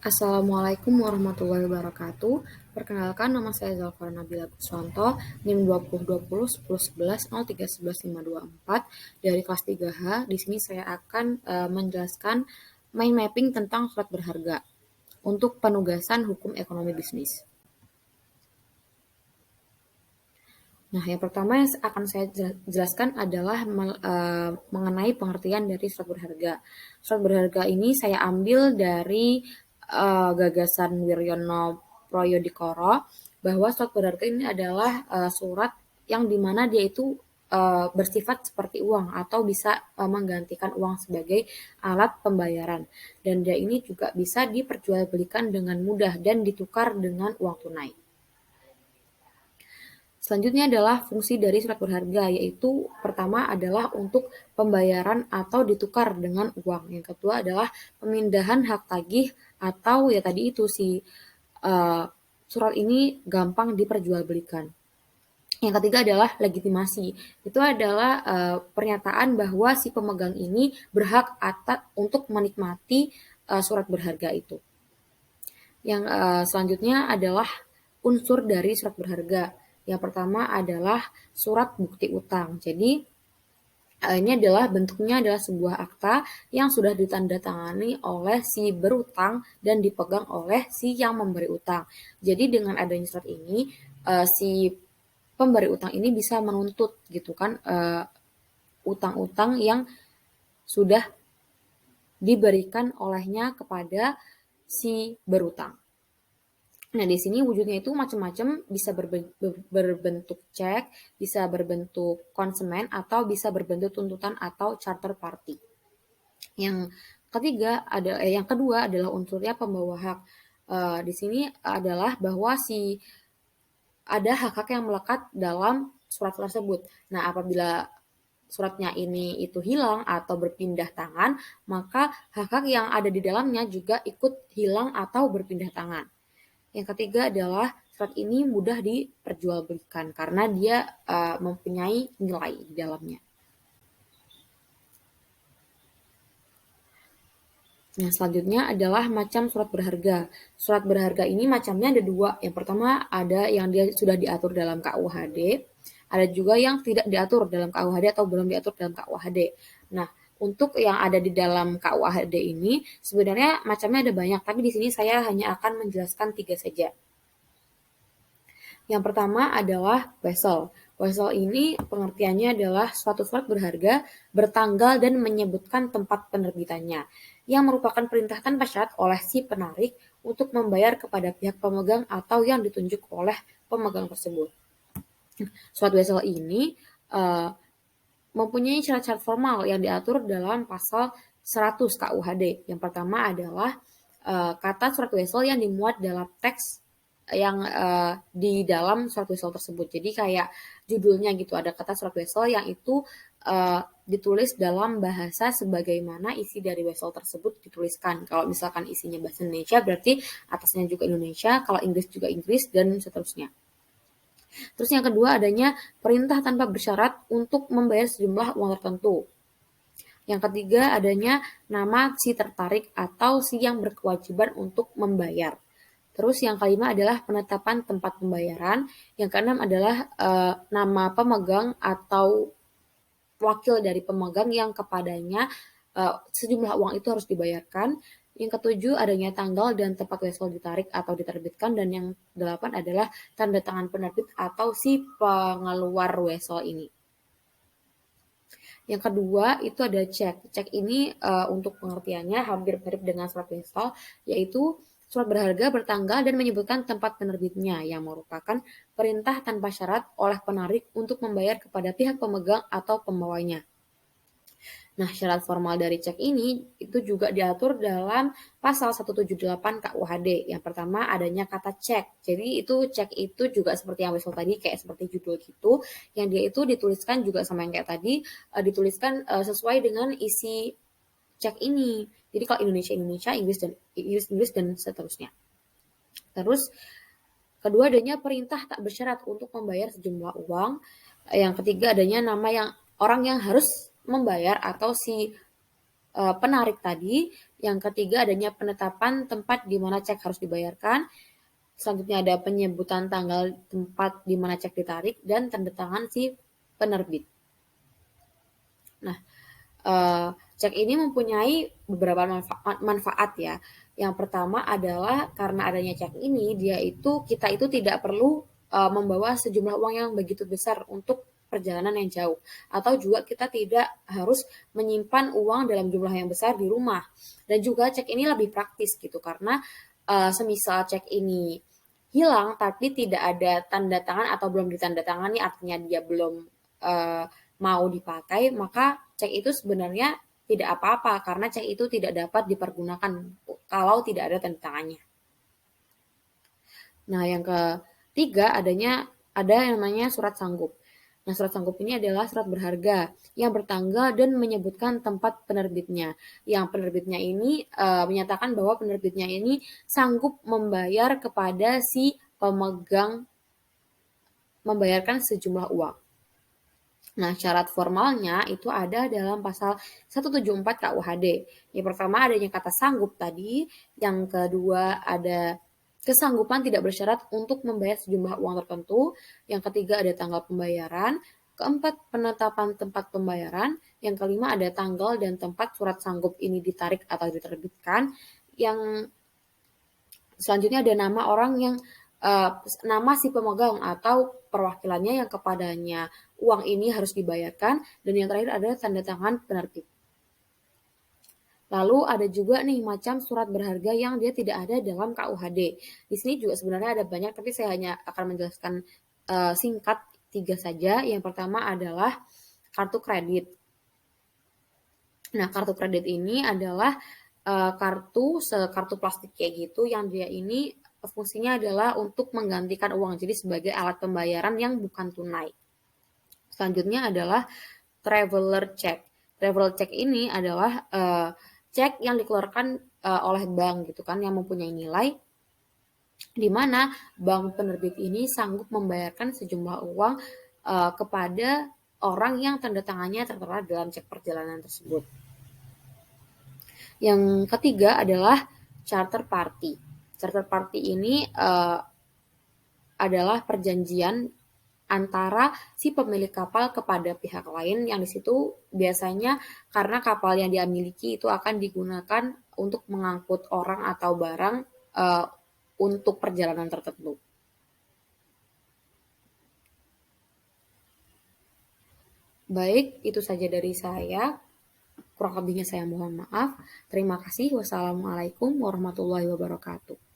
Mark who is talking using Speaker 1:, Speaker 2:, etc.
Speaker 1: Assalamualaikum warahmatullahi wabarakatuh. Perkenalkan, nama saya Zalfara Nabila Guswanto, NIM 2020 1011 0311 524 dari kelas 3H. Di sini saya akan menjelaskan mind mapping tentang surat berharga untuk penugasan hukum ekonomi bisnis. Nah, yang pertama yang akan saya jelaskan adalah mengenai pengertian dari surat berharga. Surat berharga ini saya ambil dari gagasan Wiryono Proyodikoro bahwa surat berharga ini adalah surat yang dimana dia itu bersifat seperti uang atau bisa menggantikan uang sebagai alat pembayaran. Dan dia ini juga bisa diperjualbelikan dengan mudah dan ditukar dengan uang tunai. Selanjutnya adalah fungsi dari surat berharga, yaitu pertama adalah untuk pembayaran atau ditukar dengan uang. Yang kedua adalah pemindahan hak tagih atau ya tadi itu surat ini gampang diperjualbelikan. Yang ketiga adalah legitimasi. Itu adalah pernyataan bahwa si pemegang ini berhak untuk menikmati surat berharga itu. Yang selanjutnya adalah unsur dari surat berharga. Yang pertama adalah surat bukti utang. Jadi ini adalah bentuknya adalah sebuah akta yang sudah ditandatangani oleh si berutang dan dipegang oleh si yang memberi utang. Jadi dengan adanya surat ini si pemberi utang ini bisa menuntut gitu kan utang-utang yang sudah diberikan olehnya kepada si berutang. Nah, di sini wujudnya itu macam-macam, bisa berbentuk cek, bisa berbentuk konsumen, atau bisa berbentuk tuntutan atau charter party. Yang kedua adalah unsurnya pembawa hak. Di sini adalah bahwa ada hak-hak yang melekat dalam surat tersebut. Nah, apabila suratnya ini itu hilang atau berpindah tangan, maka hak-hak yang ada di dalamnya juga ikut hilang atau berpindah tangan. Yang ketiga adalah surat ini mudah diperjualbelikan karena dia mempunyai nilai di dalamnya. Nah, selanjutnya adalah macam surat berharga. Surat berharga ini macamnya ada dua. Yang pertama ada yang dia sudah diatur dalam KUHD, ada juga yang tidak diatur dalam KUHD atau belum diatur dalam KUHD. Nah, untuk yang ada di dalam KUHD ini sebenarnya macamnya ada banyak, tapi di sini saya hanya akan menjelaskan 3 saja. Yang pertama adalah wesel. Wesel ini pengertiannya adalah suatu surat berharga bertanggal dan menyebutkan tempat penerbitannya, yang merupakan perintah tanpa syarat oleh si penarik untuk membayar kepada pihak pemegang atau yang ditunjuk oleh pemegang tersebut. Surat wesel ini mempunyai syarat-syarat formal yang diatur dalam pasal 100 KUHD. Yang pertama adalah kata surat wesel yang dimuat dalam teks yang di dalam surat wesel tersebut. Jadi kayak judulnya gitu, ada kata surat wesel yang itu ditulis dalam bahasa sebagaimana isi dari wesel tersebut dituliskan. Kalau misalkan isinya bahasa Indonesia berarti atasnya juga Indonesia, kalau Inggris juga Inggris, dan seterusnya. Terus yang kedua adanya perintah tanpa bersyarat untuk membayar sejumlah uang tertentu. Yang ketiga adanya nama si tertarik atau si yang berkewajiban untuk membayar. Terus yang kelima adalah penetapan tempat pembayaran. Yang keenam adalah nama pemegang atau wakil dari pemegang yang kepadanya sejumlah uang itu harus dibayarkan. Yang ketujuh adanya tanggal dan tempat wesel ditarik atau diterbitkan, dan yang delapan adalah tanda tangan penerbit atau si pengeluar wesel ini. Yang kedua itu ada cek. Cek ini untuk pengertiannya hampir mirip dengan surat wesel, yaitu surat berharga bertanggal dan menyebutkan tempat penerbitnya yang merupakan perintah tanpa syarat oleh penarik untuk membayar kepada pihak pemegang atau pembawanya. Nah, syarat formal dari cek ini itu juga diatur dalam pasal 178 KUHD. Yang pertama adanya kata cek. Jadi itu cek itu juga seperti yang wesel tadi, kayak seperti judul gitu, yang dia itu dituliskan juga sama yang kayak tadi, dituliskan sesuai dengan isi cek ini. Jadi kalau Indonesia, Inggris dan seterusnya. Terus kedua adanya perintah tak bersyarat untuk membayar sejumlah uang. Yang ketiga adanya nama yang orang yang harus membayar atau si penarik tadi. Yang ketiga adanya penetapan tempat di mana cek harus dibayarkan. Selanjutnya ada penyebutan tanggal tempat di mana cek ditarik dan tanda tangan si penerbit. Nah, cek ini mempunyai beberapa manfaat ya. Yang pertama adalah karena adanya cek ini, kita itu tidak perlu membawa sejumlah uang yang begitu besar untuk perjalanan yang jauh, atau juga kita tidak harus menyimpan uang dalam jumlah yang besar di rumah. Dan juga cek ini lebih praktis gitu, karena semisal cek ini hilang tapi tidak ada tanda tangan atau belum ditandatangani, artinya dia belum mau dipakai, maka cek itu sebenarnya tidak apa-apa karena cek itu tidak dapat dipergunakan kalau tidak ada tanda tangannya. Nah, yang ketiga ada yang namanya surat sanggup. Nah, surat sanggup ini adalah surat berharga yang bertanggal dan menyebutkan tempat penerbitnya. Yang penerbitnya ini menyatakan bahwa penerbitnya ini sanggup membayar kepada si pemegang, membayarkan sejumlah uang. Nah, syarat formalnya itu ada dalam pasal 174 KUHD. Yang pertama adanya kata sanggup tadi, yang kedua ada kesanggupan tidak bersyarat untuk membayar sejumlah uang tertentu, yang ketiga ada tanggal pembayaran, keempat penetapan tempat pembayaran, yang kelima ada tanggal dan tempat surat sanggup ini ditarik atau diterbitkan, yang selanjutnya ada nama orang yang nama si pemegang atau perwakilannya yang kepadanya uang ini harus dibayarkan, dan yang terakhir ada tanda tangan penerbit. Lalu ada juga nih macam surat berharga yang dia tidak ada dalam KUHD. Di sini juga sebenarnya ada banyak, tapi saya hanya akan menjelaskan singkat 3 saja. Yang pertama adalah kartu kredit. Nah, kartu kredit ini adalah kartu plastik kayak gitu yang dia ini fungsinya adalah untuk menggantikan uang, jadi sebagai alat pembayaran yang bukan tunai. Selanjutnya adalah traveler check. Traveler check ini adalah cek yang dikeluarkan oleh bank gitu kan, yang mempunyai nilai, di mana bank penerbit ini sanggup membayarkan sejumlah uang kepada orang yang tanda tangannya tertera dalam cek perjalanan tersebut. Yang ketiga adalah charter party. Charter party ini adalah perjanjian antara si pemilik kapal kepada pihak lain, yang di situ biasanya karena kapal yang dia miliki itu akan digunakan untuk mengangkut orang atau barang untuk perjalanan tertentu. Baik, itu saja dari saya. Kurang lebihnya saya mohon maaf. Terima kasih. Wassalamualaikum warahmatullahi wabarakatuh.